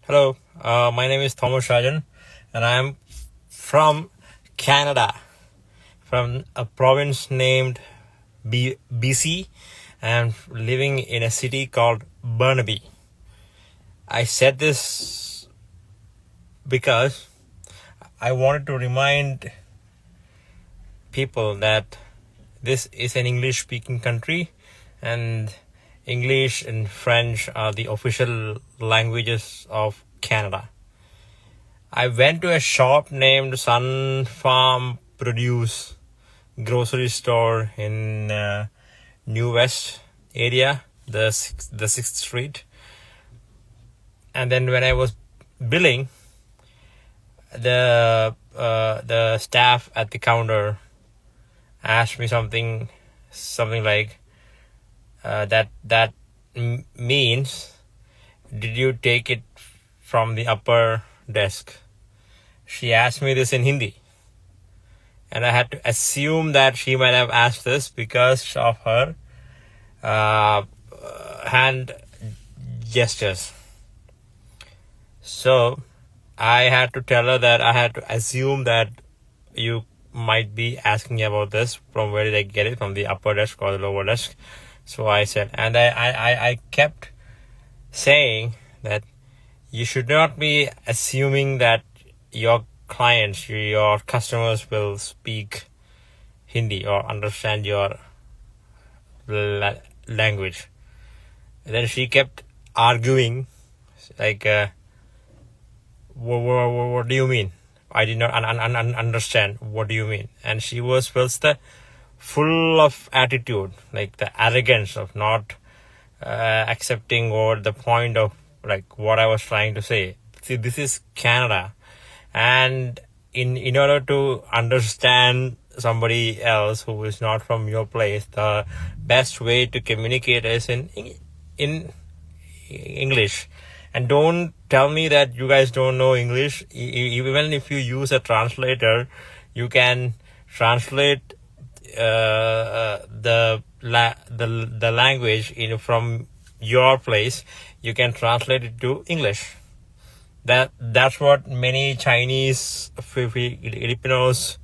Hello, my name is Thomas Rajan, and I'm from Canada, from a province named BC, and living in a city called Burnaby. I said this because I wanted to remind people that this is an English-speaking country, and English and French are the official languages of Canada. I went to a shop named Sun Farm Produce grocery store in New West area, the 6th Street. And then when I was billing, the staff at the counter asked me something like, that means, did you take it from the upper desk? She asked me this in Hindi, and I had to assume that she might have asked this because of her hand gestures. So I had to tell her that I had to assume that you might be asking about this, from where did I get it, from the upper desk or the lower desk. So I said, and I kept saying that you should not be assuming that your clients, your customers will speak Hindi or understand your language. And then she kept arguing, like, what do you mean? I did not understand. What do you mean? And she was full of attitude, like the arrogance of not accepting or the point of like what I was trying to say. See, this is Canada, and in order to understand somebody else who is not from your place, the best way to communicate is in English. And don't tell me that you guys don't know English. Even if you use a translator, you can translate the language from your place. You can translate it to English. That's what many Chinese Filipinos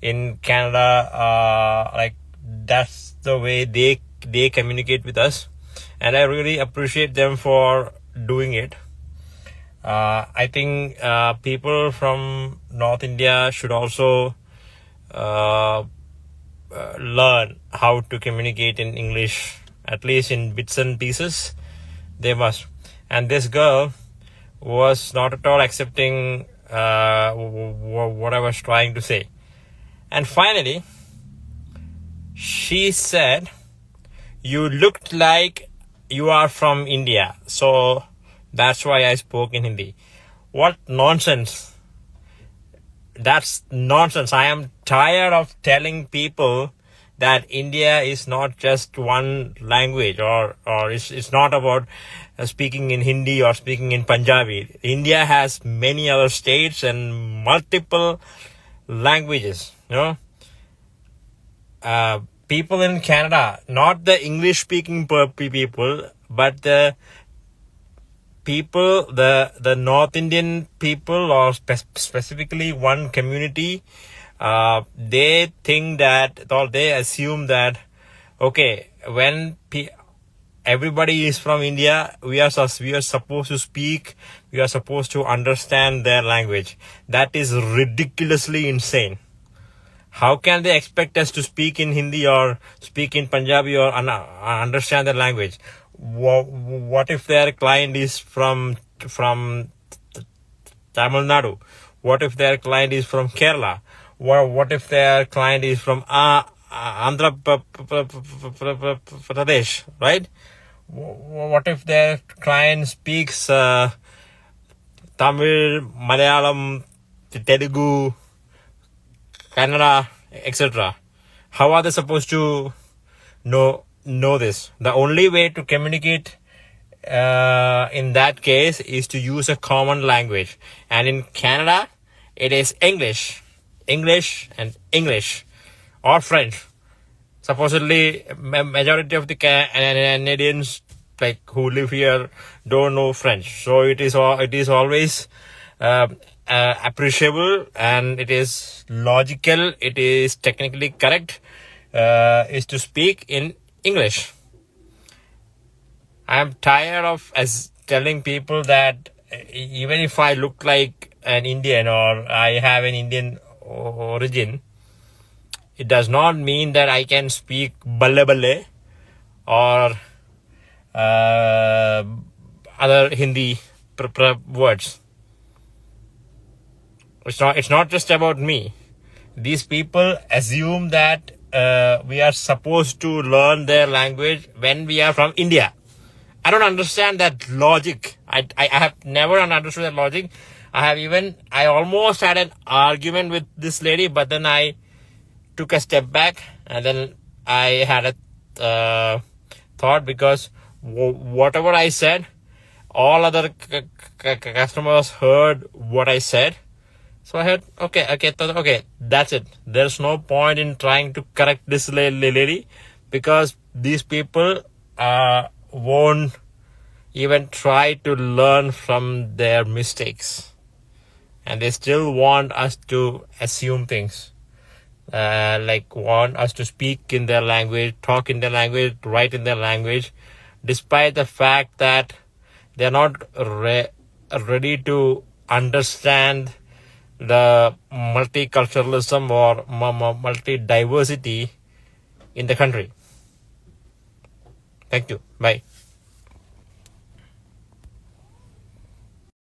in Canada like. That's the way they communicate with us, and I really appreciate them for doing it. I think people from North India should also learn how to communicate in English, at least in bits and pieces. They must. And this girl was not at all accepting what I was trying to say. And finally, she said, you looked like you are from India, so that's why I spoke in Hindi. What nonsense. That's nonsense. I am tired of telling people that India is not just one language, or it's not about speaking in Hindi or speaking in Punjabi. India has many other states and multiple languages, people in Canada, not the English speaking people, but the people, the North Indian people, or specifically one community, they think that, or they assume that, okay, when everybody is from India, we are supposed to speak, we are supposed to understand their language. That is ridiculously insane. How can they expect us to speak in Hindi or speak in Punjabi or understand their language? What if their client is from Tamil Nadu? What if their client is from Kerala? What if their client is from Andhra Pradesh, right? What if their client speaks Tamil, Malayalam, Telugu, Kannada, etc.? How are they supposed to know this? The only way to communicate in that case is to use a common language. And in Canada, it is English and English, or French. Supposedly, majority of the Canadians like who live here don't know French. So it is always appreciable, and it is logical, it is technically correct, is to speak in English. I'm tired of telling people that even if I look like an Indian or I have an Indian origin, it does not mean that I can speak balle balle or other Hindi words. It's not just about me. These people assume that we are supposed to learn their language when we are from India. I don't understand that logic. I have never understood that logic. I almost had an argument with this lady, but then I took a step back, and then I had a thought, because whatever I said, all other customers heard what I said. So I heard, okay, that's it. There's no point in trying to correct this lady, because these people won't even try to learn from their mistakes, and they still want us to assume things, like want us to speak in their language, talk in their language, write in their language, despite the fact that they're not ready to understand the multiculturalism or multi-diversity in the country. Thank you. Bye.